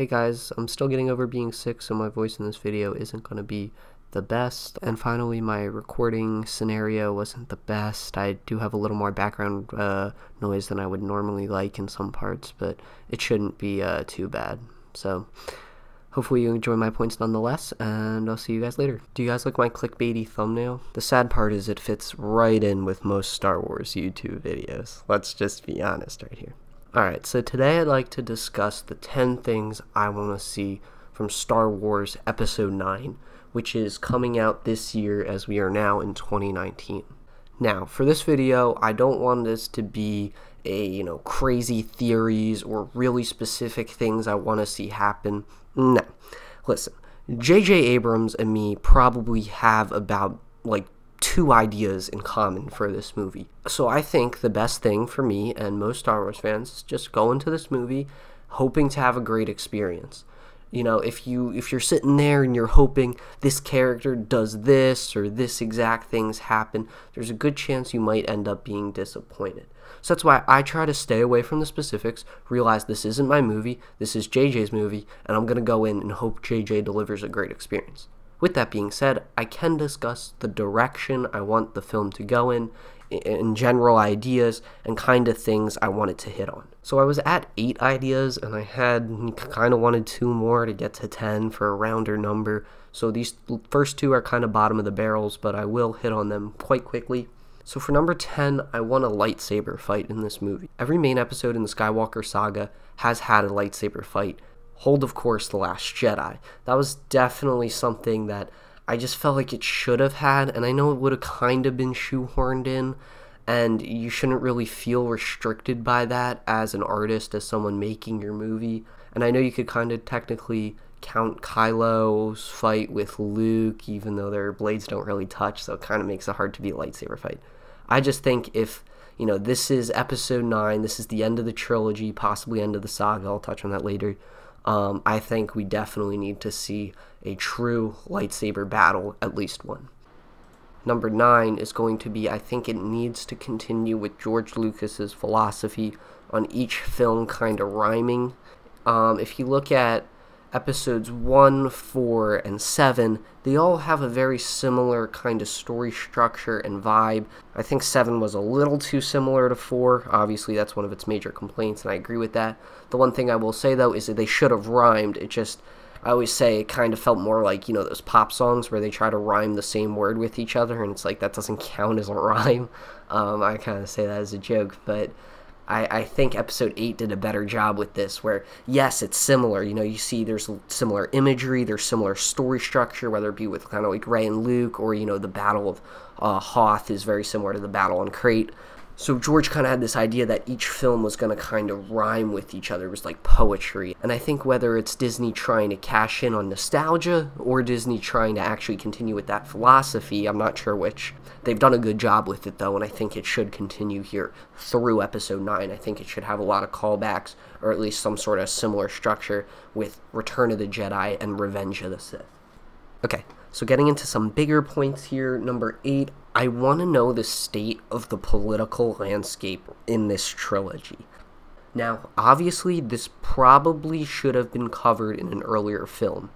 Hey guys, I'm still getting over being sick, so my voice in this video isn't going to be the best. And finally, my recording scenario wasn't the best. I do have a little more background noise than I would normally like in some parts, but it shouldn't be too bad. So hopefully you enjoy my points nonetheless, and I'll see you guys later. Do you guys like my clickbaity thumbnail? The sad part is it fits right in with most Star Wars YouTube videos. Let's just be honest right here. Alright, so today I'd like to discuss the 10 things I want to see from Star Wars Episode 9, which is coming out this year as we are now in 2019. Now, for this video, I don't want this to be a, crazy theories or really specific things I want to see happen. No. Listen, J.J. Abrams and me probably have about, two ideas in common for this movie. So I think the best thing for me and most Star Wars fans is just go into this movie hoping to have a great experience. If you're sitting there and you're hoping this character does this or this exact things happen, there's a good chance you might end up being disappointed. So that's why I try to stay away from the specifics, realize this isn't my movie, this is JJ's movie, and I'm going to go in and hope JJ delivers a great experience. With that being said, I can discuss the direction I want the film to go in general ideas, and kind of things I wanted to hit on. So I was at 8 ideas, and I had kind of wanted 2 more to get to 10 for a rounder number. So these first 2 are kind of bottom of the barrels, but I will hit on them quite quickly. So for number 10, I want a lightsaber fight in this movie. Every main episode in the Skywalker Saga has had a lightsaber fight. Hold, of course, The Last Jedi. That was definitely something that I just felt like it should have had, and I know it would have kind of been shoehorned in, and you shouldn't really feel restricted by that as an artist, as someone making your movie. And I know you could kind of technically count Kylo's fight with Luke, even though their blades don't really touch, so it kind of makes it hard to be a lightsaber fight. I just think if, this is episode 9, this is the end of the trilogy, possibly end of the saga, I'll touch on that later. I think we definitely need to see a true lightsaber battle, at least one. Number 9 is going to be, I think it needs to continue with George Lucas's philosophy on each film kind of rhyming. If you look at episodes 1, 4, and 7, they all have a very similar kind of story structure and vibe. I think 7 was a little too similar to 4. Obviously, that's one of its major complaints, and I agree with that. The one thing I will say, though, is that they should have rhymed. I always say it kind of felt more like, those pop songs where they try to rhyme the same word with each other, and it's like, that doesn't count as a rhyme. I kind of say that as a joke, but I think episode 8 did a better job with this, where, yes, it's similar. You see there's similar imagery, there's similar story structure, whether it be with kind of like Rey and Luke, or, the Battle of Hoth is very similar to the Battle on Crate. So George kind of had this idea that each film was going to kind of rhyme with each other. It was like poetry. And I think whether it's Disney trying to cash in on nostalgia or Disney trying to actually continue with that philosophy, I'm not sure which. They've done a good job with it, though, and I think it should continue here through episode 9. I think it should have a lot of callbacks, or at least some sort of similar structure with Return of the Jedi and Revenge of the Sith. Okay, so getting into some bigger points here, number 8, I want to know the state of the political landscape in this trilogy. Now, obviously, this probably should have been covered in an earlier film.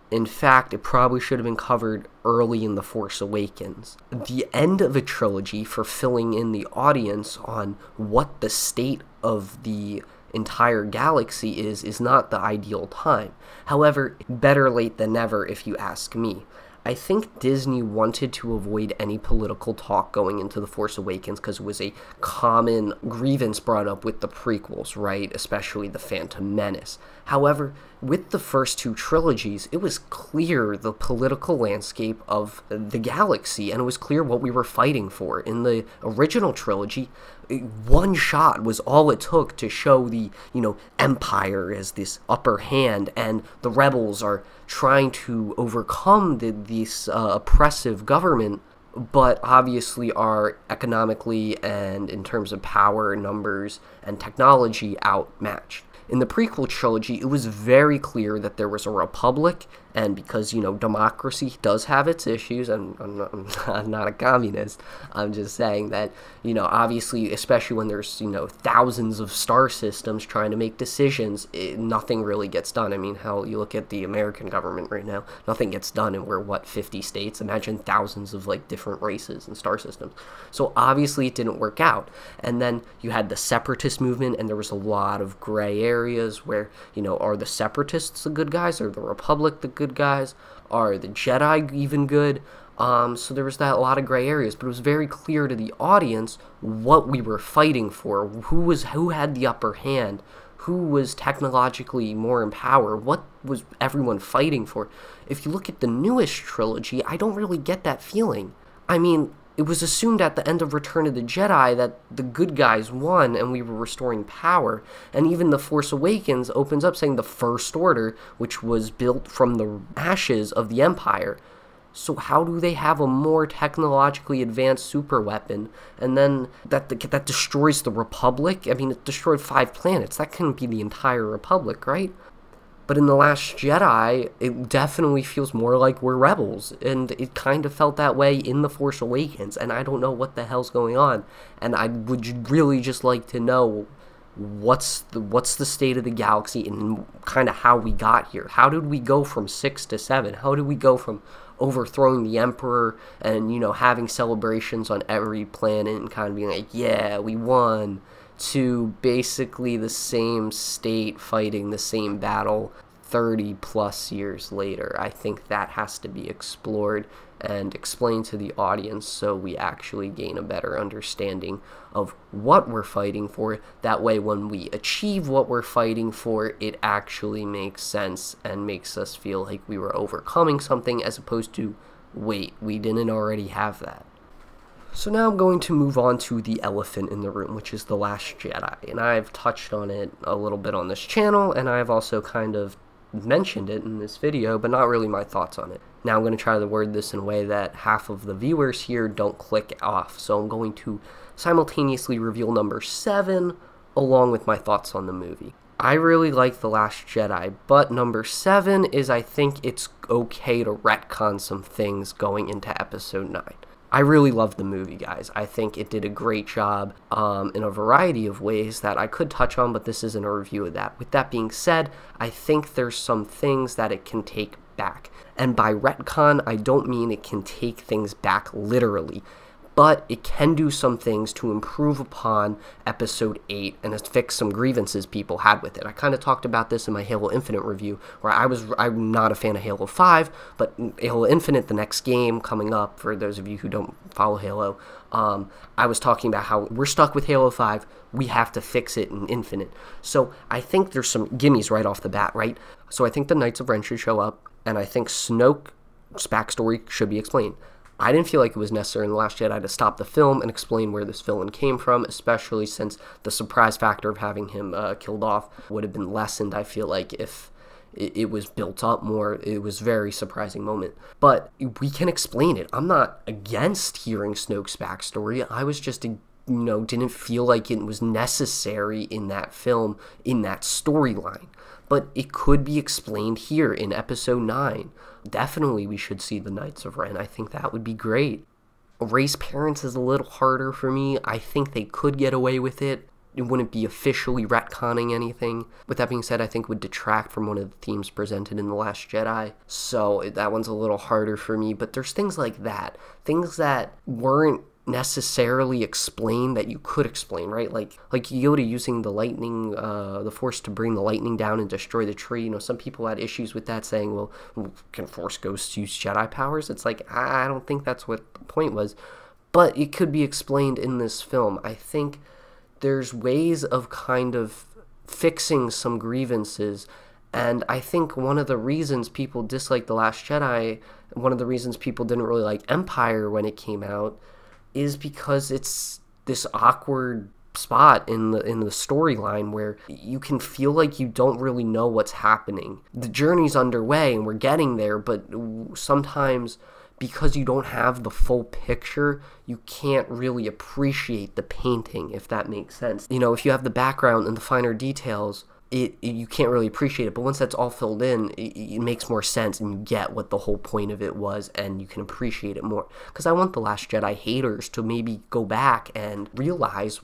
In fact, it probably should have been covered early in The Force Awakens. The end of a trilogy for filling in the audience on what the state of the entire galaxy is not the ideal time. However, better late than never if you ask me. I think Disney wanted to avoid any political talk going into The Force Awakens because it was a common grievance brought up with the prequels, right? Especially The Phantom Menace. However, with the first 2 trilogies, it was clear the political landscape of the galaxy, and it was clear what we were fighting for. In the original trilogy, one shot was all it took to show the, Empire as this upper hand, and the rebels are trying to overcome this oppressive government, but obviously are economically and in terms of power, numbers, and technology outmatched. In the prequel trilogy, it was very clear that there was a republic And because, you know, democracy does have its issues, and I'm not a communist, I'm just saying that, you know, obviously, especially when there's, you know, thousands of star systems trying to make decisions, nothing really gets done. I mean, hell, you look at the American government right now, nothing gets done, and we're, what, 50 states? Imagine thousands of, like, different races and star systems. So obviously it didn't work out. And then you had the separatist movement, and there was a lot of gray areas where, you know, are the separatists the good guys? Are the Republic the good guys? Are the Jedi even good? So there was that, a lot of gray areas, but it was very clear to the audience what we were fighting for, who had the upper hand, who was technologically more in power, what was everyone fighting for. If you look at the newest trilogy, I don't really get that feeling. I mean, it was assumed at the end of Return of the Jedi that the good guys won and we were restoring power. And even The Force Awakens opens up saying the First Order, which was built from the ashes of the Empire. So how do they have a more technologically advanced superweapon, and then that destroys the Republic? I mean, it destroyed 5 planets. That couldn't be the entire Republic, right? But in The Last Jedi, it definitely feels more like we're rebels, and it kind of felt that way in The Force Awakens, and I don't know what the hell's going on. And I would really just like to know what's the state of the galaxy and kind of how we got here. How did we go from 6 to 7? How did we go from overthrowing the Emperor and, you know, having celebrations on every planet and kind of being like, yeah, we won, to basically the same state fighting the same battle 30 plus years later? I think that has to be explored and explained to the audience so we actually gain a better understanding of what we're fighting for. That way, when we achieve what we're fighting for, it actually makes sense and makes us feel like we were overcoming something, as opposed to, wait, we didn't already have that. So now I'm going to move on to the elephant in the room, which is The Last Jedi. And I've touched on it a little bit on this channel, and I've also kind of mentioned it in this video, but not really my thoughts on it. Now I'm going to try to word this in a way that half of the viewers here don't click off. So I'm going to simultaneously reveal number 7 along with my thoughts on the movie. I really like The Last Jedi, but number 7 is, I think it's okay to retcon some things going into episode 9. I really love the movie, guys. I think it did a great job in a variety of ways that I could touch on, but this isn't a review of that. With that being said, I think there's some things that it can take back. And by retcon, I don't mean it can take things back literally, but it can do some things to improve upon episode 8 and fix some grievances people had with it. I kind of talked about this in my Halo Infinite review, where I'm not a fan of Halo 5, but Halo Infinite, the next game coming up, for those of you who don't follow Halo, I was talking about how we're stuck with Halo 5, we have to fix it in Infinite. So I think there's some gimmies right off the bat, right? So I think the Knights of Ren should show up, and I think Snoke's backstory should be explained. I didn't feel like it was necessary in The Last Jedi to stop the film and explain where this villain came from, especially since the surprise factor of having him killed off would have been lessened, I feel like, if it was built up more. It was a very surprising moment. But we can explain it. I'm not against hearing Snoke's backstory. I was just, didn't feel like it was necessary in that film, in that storyline. But it could be explained here in episode 9. Definitely we should see the Knights of Ren. I think that would be great. Rey's parents is a little harder for me. I think they could get away with it. It wouldn't be officially retconning anything. With that being said, I think it would detract from one of the themes presented in The Last Jedi. So that one's a little harder for me. But there's things like that. Things that weren't necessarily explained that you could explain, right? Like Yoda using the lightning, the Force to bring the lightning down and destroy the tree. Some people had issues with that, saying, well, can Force ghosts use Jedi powers? It's like, I don't think that's what the point was. But it could be explained in this film. I think there's ways of kind of fixing some grievances. And I think one of the reasons people dislike The Last Jedi, one of the reasons people didn't really like Empire when it came out, is because it's this awkward spot in the storyline where you can feel like you don't really know what's happening. The journey's underway and we're getting there, but sometimes because you don't have the full picture, you can't really appreciate the painting, if that makes sense. If you have the background and the finer details, you can't really appreciate it. But once that's all filled in, it makes more sense, and you get what the whole point of it was, and you can appreciate it more. Because I want The Last Jedi haters to maybe go back and realize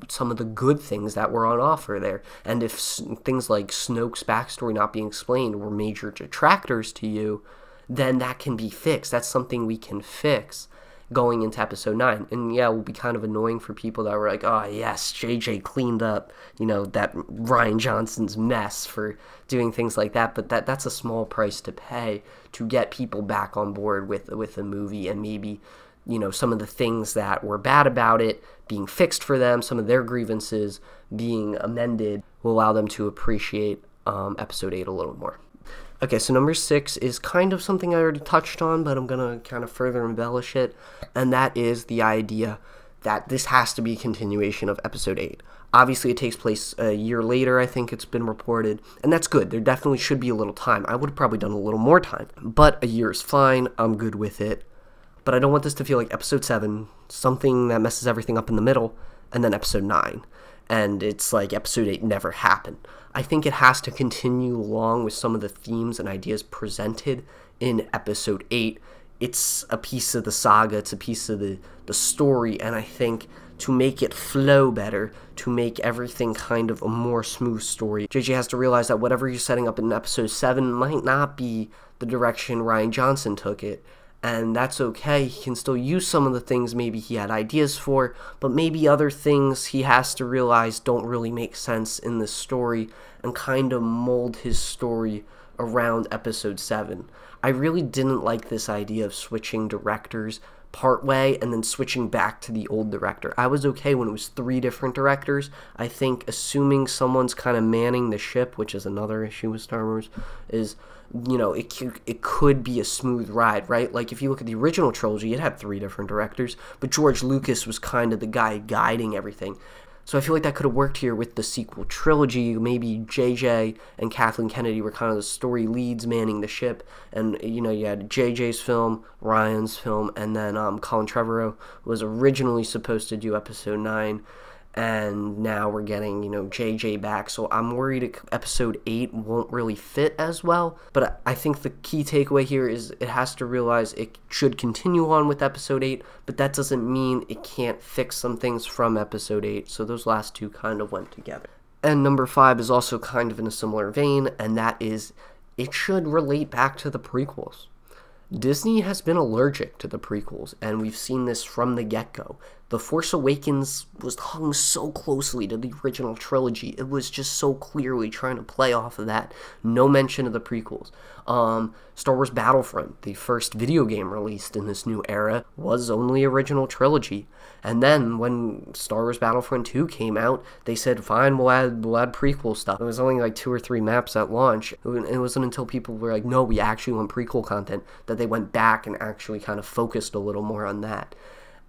some of the good things that were on offer there. And if things like Snoke's backstory not being explained were major detractors to you, then that can be fixed. That's something we can fix going into episode 9. And yeah, it will be kind of annoying for people that were like, oh yes, JJ cleaned up, that Rian Johnson's mess for doing things like that. But that's a small price to pay to get people back on board with the movie, and maybe, some of the things that were bad about it being fixed for them, some of their grievances being amended, will allow them to appreciate episode 8 a little more. Okay, so number 6 is kind of something I already touched on, but I'm going to kind of further embellish it, and that is the idea that this has to be a continuation of episode 8. Obviously, it takes place a year later, I think it's been reported, and that's good. There definitely should be a little time. I would have probably done a little more time, but a year is fine. I'm good with it. But I don't want this to feel like episode 7, something that messes everything up in the middle, and then episode 9. And it's like episode 8 never happened. I think it has to continue along with some of the themes and ideas presented in episode 8. It's a piece of the saga, it's a piece of the story, and I think to make it flow better, to make everything kind of a more smooth story, JJ has to realize that whatever you're setting up in episode 7 might not be the direction Rian Johnson took it. And that's okay. He can still use some of the things maybe he had ideas for, but maybe other things he has to realize don't really make sense in this story, and kind of mold his story around episode 7. I really didn't like this idea of switching directors partway and then switching back to the old director. I was okay when it was 3 different directors. I think assuming someone's kind of manning the ship, which is another issue with Star Wars, is, it could be a smooth ride, right? Like, if you look at the original trilogy, it had 3 different directors, but George Lucas was kind of the guy guiding everything. So I feel like that could have worked here with the sequel trilogy. Maybe JJ and Kathleen Kennedy were kind of the story leads manning the ship, and you had JJ's film, Ryan's film, and then Colin Trevorrow was originally supposed to do episode 9, and now we're getting JJ back. So I'm worried episode 8 won't really fit as well. But I think the key takeaway here is it has to realize it should continue on with episode 8, but that doesn't mean it can't fix some things from episode 8. So those last 2 kind of went together. And number 5 is also kind of in a similar vein, and that is it should relate back to the prequels. Disney has been allergic to the prequels, and we've seen this from the get-go. The Force Awakens was hung so closely to the original trilogy. It was just so clearly trying to play off of that. No mention of the prequels. Star Wars Battlefront, the first video game released in this new era, was only original trilogy. And then when Star Wars Battlefront 2 came out, they said, fine, we'll add prequel stuff. It was only like 2 or 3 maps at launch. It wasn't until people were like, no, we actually want prequel content, that they went back and actually kind of focused a little more on that.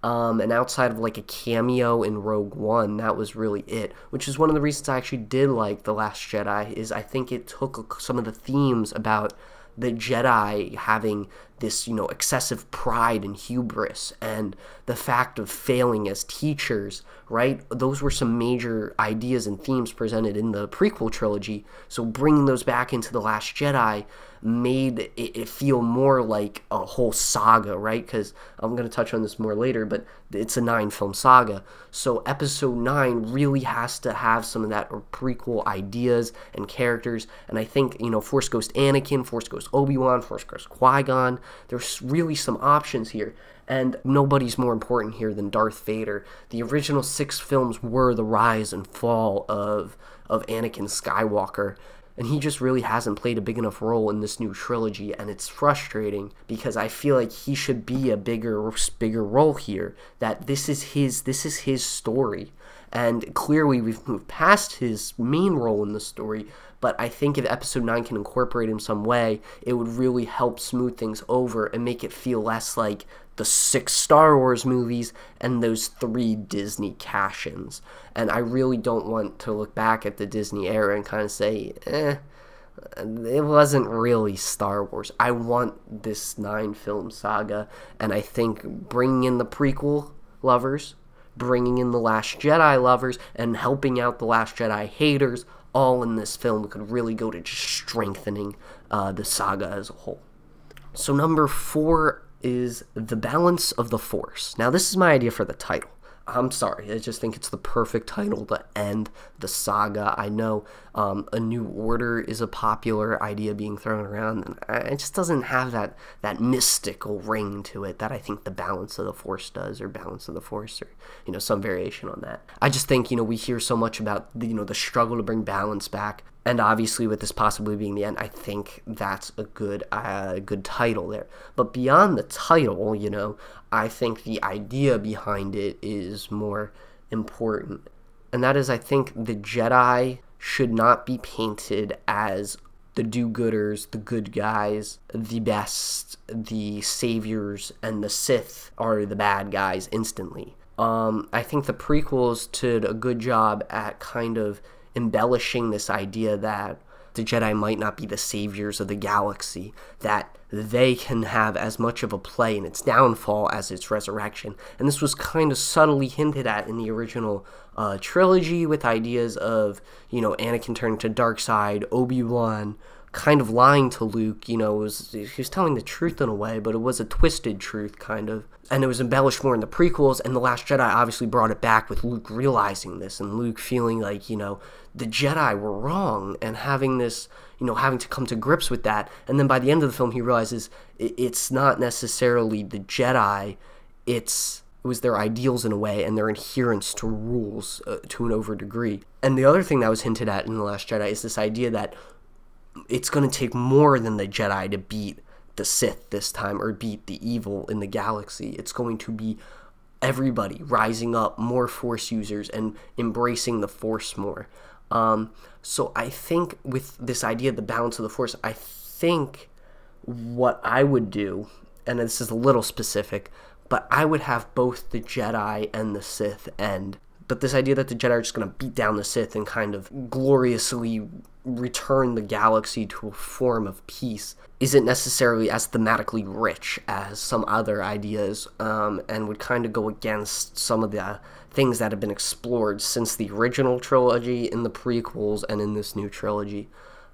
And outside of like a cameo in Rogue One, that was really it, which is one of the reasons I actually did like The Last Jedi, is I think it took some of the themes about the Jedi having this, excessive pride and hubris, and the fact of failing as teachers, right? Those were some major ideas and themes presented in the prequel trilogy, so bringing those back into The Last Jedi made it feel more like a whole saga, right? Because I'm going to touch on this more later, but it's a 9-film saga, so episode 9 really has to have some of that prequel ideas and characters, and I think, Force Ghost Anakin, Force Ghost Obi-Wan, Force Ghost Qui-Gon, there's really some options here, and nobody's more important here than Darth Vader. The original 6 films were the rise and fall of Anakin Skywalker, and he just really hasn't played a big enough role in this new trilogy, and it's frustrating because I feel like he should be a bigger role here, that this is his story, and clearly we've moved past his main role in the story, but I think if episode 9 can incorporate him some way, it would really help smooth things over and make it feel less like the 6 Star Wars movies and those 3 Disney cash-ins. And I really don't want to look back at the Disney era and kind of say, it wasn't really Star Wars. I want this 9-film saga, and I think bringing in the prequel lovers, bringing in the Last Jedi lovers, and helping out the Last Jedi haters, all in this film could really go to just strengthening the saga as a whole. So number 4 is the balance of the Force. Now this is my idea for the title. I'm sorry, I just think it's the perfect title to end the saga. I know A New Order is a popular idea being thrown around, and it just doesn't have that mystical ring to it that I think the Balance of the Force does, or Balance of the Force, or, you know, some variation on that. I just think, you know, we hear so much about, you know, the struggle to bring balance back, and obviously with this possibly being the end, I think that's a good title there. But beyond the title, you know, I think the idea behind it is more important. And that is, I think the Jedi should not be painted as the do-gooders, the good guys, the best, the saviors, and the Sith are the bad guys instantly. I think the prequels did a good job at kind of embellishing this idea that the Jedi might not be the saviors of the galaxy, that they can have as much of a play in its downfall as its resurrection. And this was kind of subtly hinted at in the original trilogy, with ideas of, you know, Anakin turning to dark side, Obi-Wan kind of lying to Luke. You know, he was telling the truth in a way, but it was a twisted truth, kind of. And it was embellished more in the prequels, and The Last Jedi obviously brought it back with Luke realizing this, and Luke feeling like, you know, the Jedi were wrong, and having this, you know, having to come to grips with that. And then by the end of the film, he realizes it's not necessarily the Jedi, it was their ideals in a way, and their adherence to rules to an over degree. And the other thing that was hinted at in The Last Jedi is this idea that it's going to take more than the Jedi to beat the Sith this time, or beat the evil in the galaxy. It's going to be everybody rising up, more Force users, and embracing the Force more. So I think with this idea of the balance of the Force, I think what I would do, and this is a little specific, but I would have both the Jedi and the Sith end. But this idea that the Jedi are just going to beat down the Sith and kind of gloriously return the galaxy to a form of peace isn't necessarily as thematically rich as some other ideas, and would kind of go against some of the things that have been explored since the original trilogy, in the prequels, and in this new trilogy.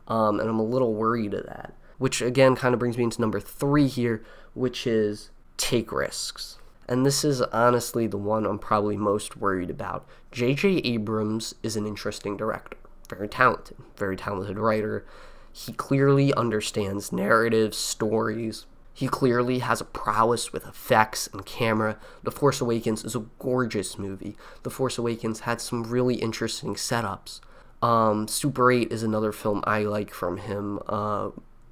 And I'm a little worried of that. Which, again, kind of brings me into number 3 here, which is take risks. And this is honestly the one I'm probably most worried about. J.J. Abrams is an interesting director. Very talented writer. He clearly understands narrative, stories. He clearly has a prowess with effects and camera. The Force Awakens is a gorgeous movie. The Force Awakens had some really interesting setups. Super 8 is another film I like from him.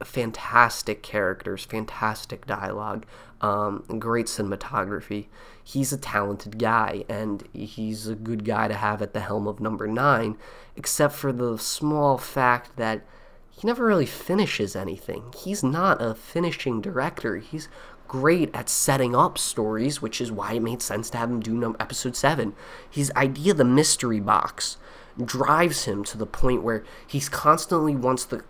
Fantastic characters, fantastic dialogue, great cinematography. He's a talented guy, and he's a good guy to have at the helm of number 9, except for the small fact that he never really finishes anything. He's not a finishing director. He's great at setting up stories, which is why it made sense to have him do episode 7. His idea, the mystery box, drives him to the point where he's constantly wants the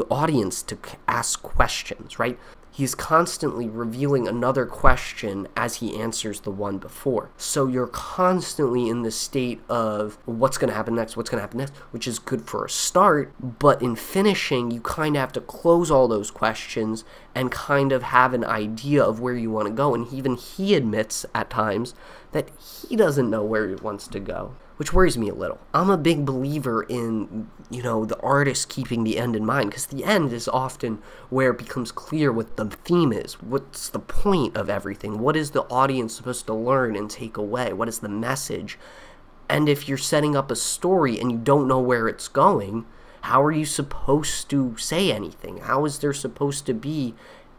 audience to ask questions, right? He's constantly revealing another question as he answers the one before. So you're constantly in the state of what's going to happen next, which is good for a start, but in finishing, you kind of have to close all those questions and kind of have an idea of where you want to go. And even he admits at times that he doesn't know where he wants to go, which worries me a little. I'm a big believer in, you know, the artist keeping the end in mind, because the end is often where it becomes clear what the theme is. What's the point of everything? What is the audience supposed to learn and take away? What is the message? And if you're setting up a story and you don't know where it's going, how are you supposed to say anything? How is there supposed to be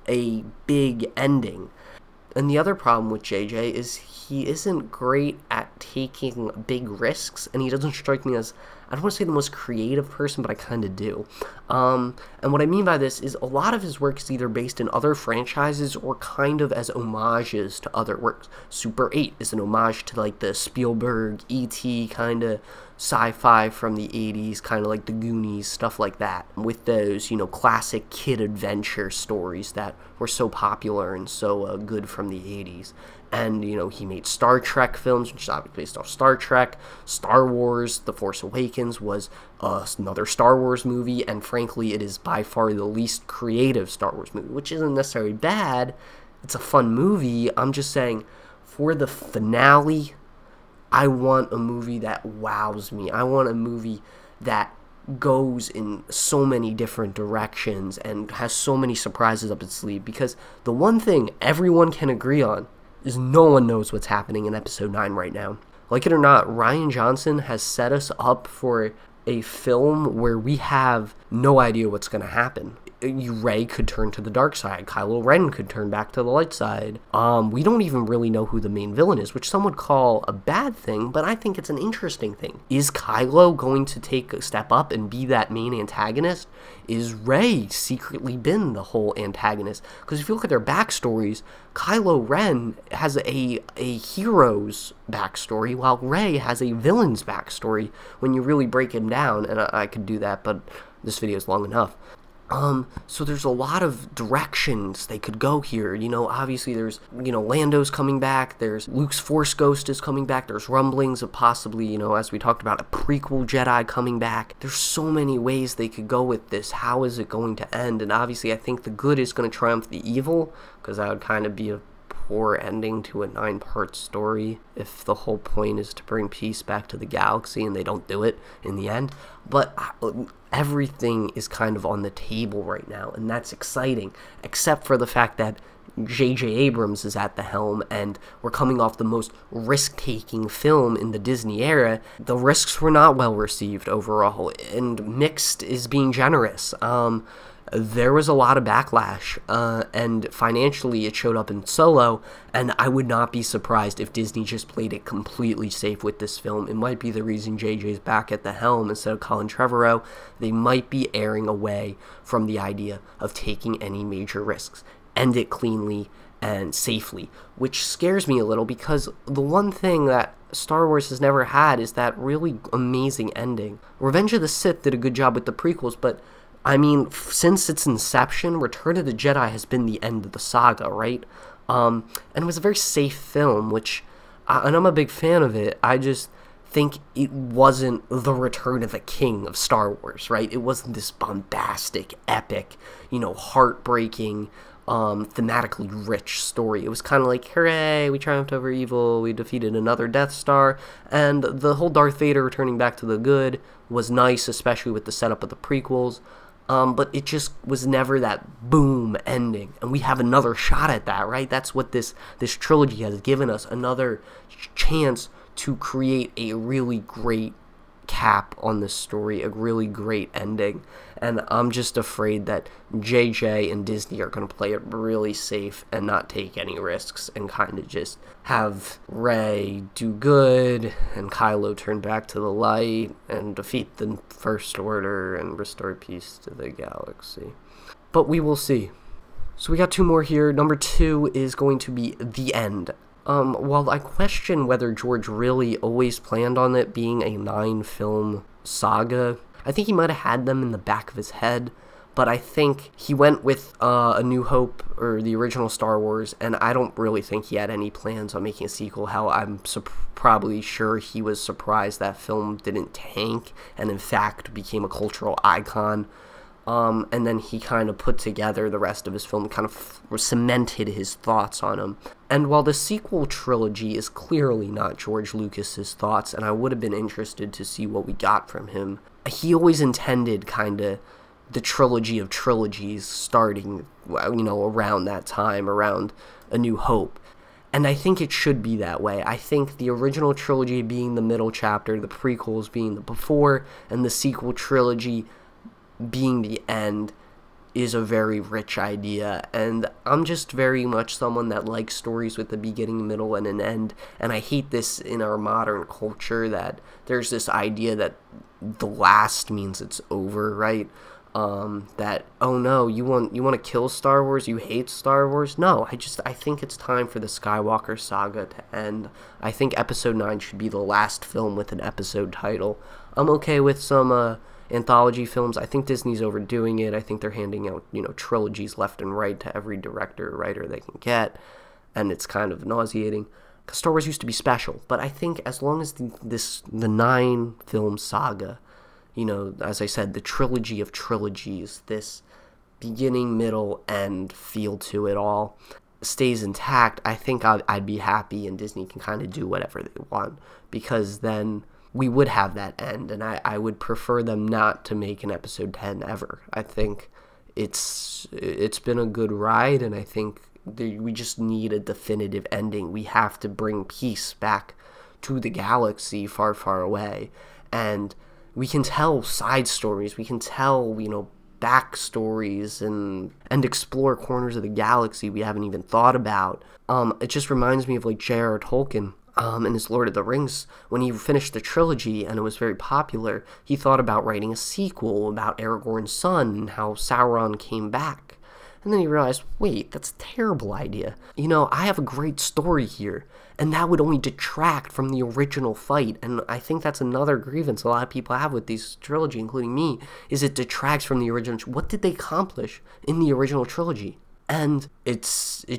a big ending? And the other problem with JJ is he isn't great at taking big risks, and he doesn't strike me as, I don't want to say the most creative person, but I kind of do. And what I mean by this is a lot of his work is either based in other franchises or kind of as homages to other works. Super 8 is an homage to like the Spielberg, E.T. kind of sci-fi from the 80s, kind of like the Goonies, stuff like that, with those, you know, classic kid adventure stories that were so popular and so good from the 80s. And, you know, he made Star Trek films, which is obviously based off Star Trek. Star Wars, The Force Awakens was another Star Wars movie, and frankly, it is by far the least creative Star Wars movie, which isn't necessarily bad. It's a fun movie. I'm just saying, for the finale, I want a movie that wows me. I want a movie that goes in so many different directions and has so many surprises up its sleeve, because the one thing everyone can agree on is no one knows what's happening in episode 9 right now. Like it or not, Rian Johnson has set us up for a film where we have no idea what's going to happen. Rey could turn to the dark side. Kylo Ren could turn back to the light side. We don't even really know who the main villain is, which some would call a bad thing, but I think it's an interesting thing. Is Kylo going to take a step up and be that main antagonist? Is Rey secretly been the whole antagonist? Because if you look at their backstories, Kylo Ren has a hero's backstory, while Rey has a villain's backstory when you really break him down, and I could do that, but this video is long enough. So there's a lot of directions they could go here. You know, obviously there's, you know, Lando's coming back, there's Luke's Force Ghost is coming back, there's rumblings of possibly, you know, as we talked about, a prequel Jedi coming back. There's so many ways they could go with this. How is it going to end? And obviously I think the good is going to triumph the evil, because that would kind of be a poor ending to a 9-part story if the whole point is to bring peace back to the galaxy and they don't do it in the end. But everything is kind of on the table right now, and that's exciting, except for the fact that J.J. Abrams is at the helm, and we're coming off the most risk-taking film in the Disney era. The risks were not well received overall, and mixed is being generous. There was a lot of backlash, and financially it showed up in Solo, and I would not be surprised if Disney just played it completely safe with this film. It might be the reason JJ's back at the helm instead of Colin Trevorrow. They might be erring away from the idea of taking any major risks. End it cleanly and safely, which scares me a little, because the one thing that Star Wars has never had is that really amazing ending. Revenge of the Sith did a good job with the prequels, but I mean, since its inception, Return of the Jedi has been the end of the saga, right? And it was a very safe film, which, and I'm a big fan of it, I just think it wasn't the Return of the King of Star Wars, right? It wasn't this bombastic, epic, you know, heartbreaking, thematically rich story. It was kind of like, hooray, we triumphed over evil, we defeated another Death Star, and the whole Darth Vader returning back to the good was nice, especially with the setup of the prequels. But it just was never that boom ending, and we have another shot at that, right? That's what this trilogy has given us, another chance to create a really great cap on this story, a really great ending. And I'm just afraid that JJ and Disney are going to play it really safe and not take any risks, and kind of just have Rey do good and Kylo turn back to the light and defeat the First Order and restore peace to the galaxy. But we will see. So we got 2 more here. Number 2 is going to be The End. While I question whether George really always planned on it being a 9-film saga, I think he might have had them in the back of his head, but I think he went with A New Hope, or the original Star Wars, and I don't really think he had any plans on making a sequel. How I'm probably sure he was surprised that film didn't tank, and in fact became a cultural icon. And then he kind of put together the rest of his film, kind of cemented his thoughts on him. And while the sequel trilogy is clearly not George Lucas's thoughts, and I would have been interested to see what we got from him, he always intended kind of the trilogy of trilogies starting, you know, around that time, around A New Hope. And I think it should be that way. I think the original trilogy being the middle chapter, the prequels being the before, and the sequel trilogy being the end is a very rich idea, and I'm just very much someone that likes stories with a beginning, middle, and an end, and I hate this in our modern culture that there's this idea that the last means it's over, right? That, oh no, you want to kill Star Wars, you hate Star Wars? No, I think it's time for the Skywalker Saga to end. I think Episode 9 should be the last film with an episode title. I'm okay with some, anthology films. I think Disney's overdoing it. I think they're handing out, you know, trilogies left and right to every director or writer they can get. and it's kind of nauseating. Because Star Wars used to be special, but I think as long as the 9-film saga, you know, as I said, the trilogy of trilogies, this beginning, middle, end feel to it all stays intact, I think I'd be happy, and Disney can kind of do whatever they want, because then we would have that end, and I would prefer them not to make an episode 10 ever. I think it's been a good ride, and I think we just need a definitive ending. We have to bring peace back to the galaxy far, far away, and we can tell side stories, we can tell, you know, backstories and explore corners of the galaxy we haven't even thought about. It just reminds me of like J.R.R. Tolkien in his Lord of the Rings. When he finished the trilogy and it was very popular, he thought about writing a sequel about Aragorn's son and how Sauron came back. And then he realized, wait, that's a terrible idea. You know, I have a great story here, and that would only detract from the original fight. And I think that's another grievance a lot of people have with these trilogy, including me, is it detracts from the original. What did they accomplish in the original trilogy? And it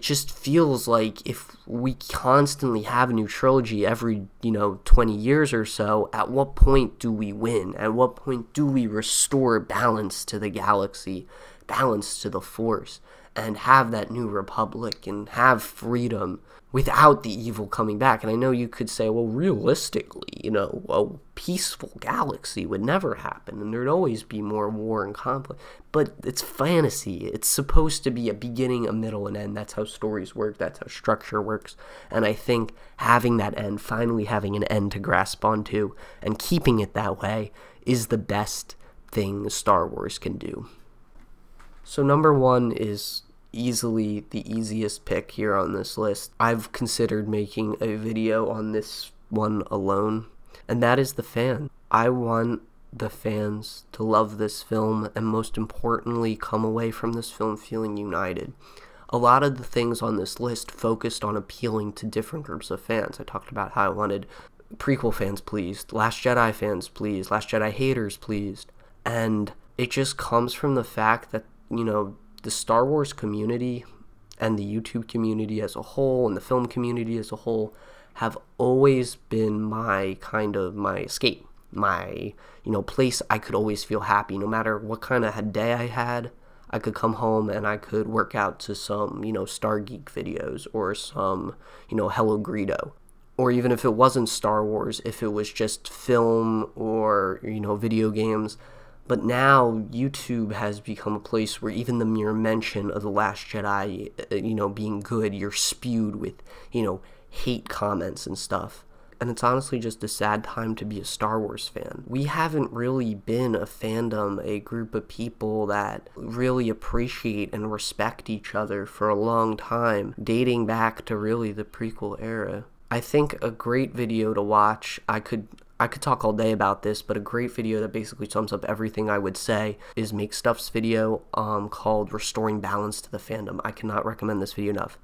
just feels like if we constantly have a new trilogy every, 20 years or so, at what point do we win? At what point do we restore balance to the galaxy, balance to the Force, and have that new republic and have freedom without the evil coming back? And I know you could say, well, realistically, a peaceful galaxy would never happen, and there'd always be more war and conflict. But it's fantasy. It's supposed to be a beginning, a middle, and end. That's how stories work. That's how structure works. And I think having that end, finally having an end to grasp onto, and keeping it that way, is the best thing Star Wars can do. So number 1 is easily the easiest pick here on this list. I've considered making a video on this one alone, and that is the fan. I want the fans to love this film, and most importantly, come away from this film feeling united. A lot of the things on this list focused on appealing to different groups of fans. I talked about how I wanted prequel fans pleased, Last Jedi fans pleased, Last Jedi haters pleased, and it just comes from the fact that, the Star Wars community and the YouTube community as a whole and the film community as a whole have always been my escape, my, place I could always feel happy. No matter what kind of day I had, I could come home and I could work out to some, Star Geek videos or some, Hello Greedo. Or even if it wasn't Star Wars, if it was just film or, video games. But now YouTube has become a place where even the mere mention of The Last Jedi, being good, you're spewed with, hate comments and stuff. And it's honestly just a sad time to be a Star Wars fan. We haven't really been a fandom, a group of people that really appreciate and respect each other for a long time, dating back to really the prequel era. I think a great video to watch, I could talk all day about this, but a great video that basically sums up everything I would say is Make Stuff's video called Restoring Balance to the Fandom. I cannot recommend this video enough.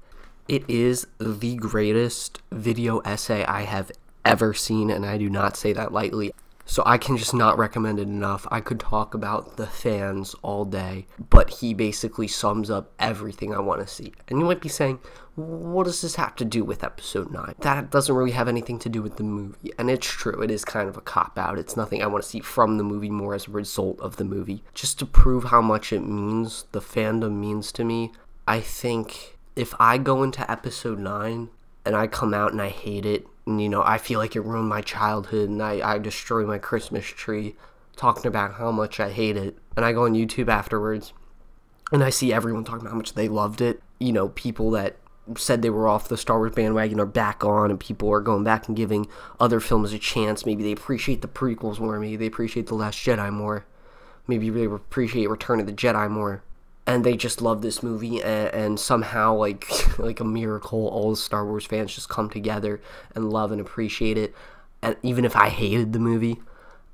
It is the greatest video essay I have ever seen, and I do not say that lightly. So I can just not recommend it enough. I could talk about the fans all day, but he basically sums up everything I want to see. And you might be saying, what does this have to do with episode 9? That doesn't really have anything to do with the movie. And it's true, it is kind of a cop-out. It's nothing I want to see from the movie, more as a result of the movie. Just to prove how much it means, the fandom means to me, I think if I go into episode 9 and I come out and I hate it, and, I feel like it ruined my childhood, and I destroy my Christmas tree, talking about how much I hate it, and I go on YouTube afterwards, and I see everyone talking about how much they loved it, people that said they were off the Star Wars bandwagon are back on, and people are going back and giving other films a chance. Maybe they appreciate the prequels more, maybe they appreciate The Last Jedi more, maybe they appreciate Return of the Jedi more. And they just love this movie, and somehow, like a miracle, all the Star Wars fans just come together and love and appreciate it. And even if I hated the movie,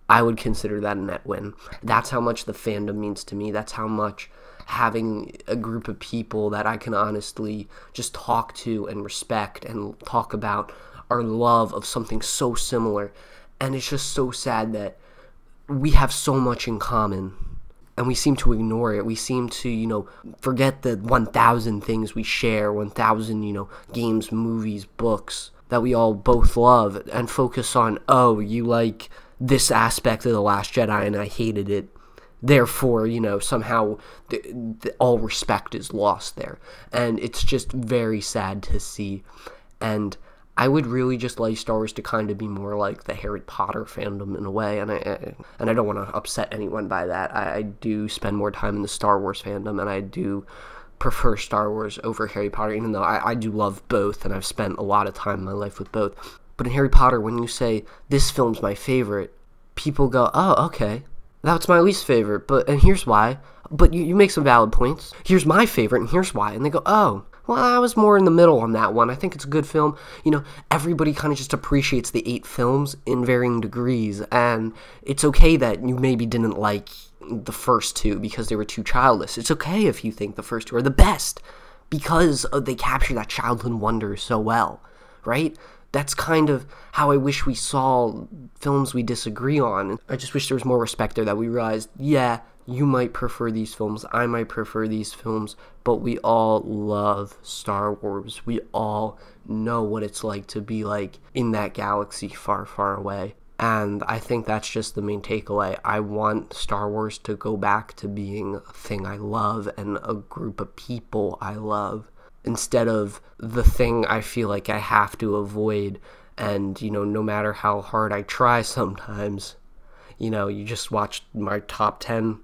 I would consider that a net win. That's how much the fandom means to me. That's how much having a group of people that I can honestly just talk to and respect and talk about our love of something so similar. And it's just so sad that we have so much in common, and we seem to ignore it. We seem to, forget the 1,000 things we share, 1,000, games, movies, books that we all both love, and focus on, oh, you like this aspect of The Last Jedi and I hated it. Therefore, somehow all respect is lost there. And it's just very sad to see. And I would really just like Star Wars to kind of be more like the Harry Potter fandom in a way, and I don't want to upset anyone by that. I do spend more time in the Star Wars fandom, and I do prefer Star Wars over Harry Potter, even though I do love both, and I've spent a lot of time in my life with both. But in Harry Potter, when you say, this film's my favorite, people go, oh, okay, that's my least favorite, and here's why. But you make some valid points. Here's my favorite, and here's why. And they go, oh, well, I was more in the middle on that one. I think it's a good film. Everybody kind of just appreciates the 8 films in varying degrees, and it's okay that you maybe didn't like the first 2 because they were too childish. It's okay if you think the first 2 are the best because they capture that childhood wonder so well, right? That's kind of how I wish we saw films we disagree on. I just wish there was more respect there, that we realized, yeah, you might prefer these films, I might prefer these films, but we all love Star Wars. We all know what it's like to be like in that galaxy far, far away. And I think that's just the main takeaway. I want Star Wars to go back to being a thing I love and a group of people I love, instead of the thing I feel like I have to avoid. And, no matter how hard I try sometimes, you just watch my top 10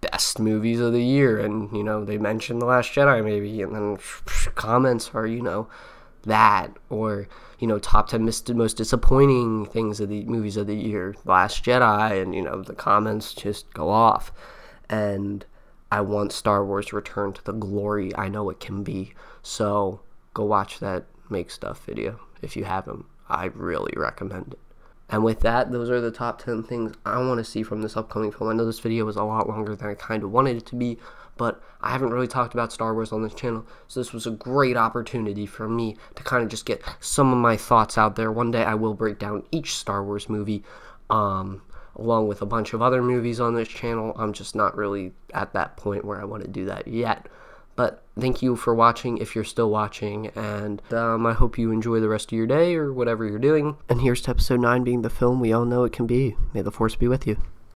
best movies of the year, and, they mention The Last Jedi maybe, and then comments are, that, or, top 10 most disappointing things of the movies of the year, Last Jedi, and, the comments just go off. And I want Star Wars return to the glory I know it can be. So go watch that Make Stuff video if you haven't. I really recommend it. And with that, those are the top 10 things I want to see from this upcoming film. I know this video was a lot longer than I kind of wanted it to be, but I haven't really talked about Star Wars on this channel, so this was a great opportunity for me to kind of just get some of my thoughts out there. One day I will break down each Star Wars movie, along with a bunch of other movies on this channel. I'm just not really at that point where I want to do that yet. But thank you for watching, if you're still watching, and I hope you enjoy the rest of your day or whatever you're doing. And here's to episode 9 being the film we all know it can be. May the Force be with you.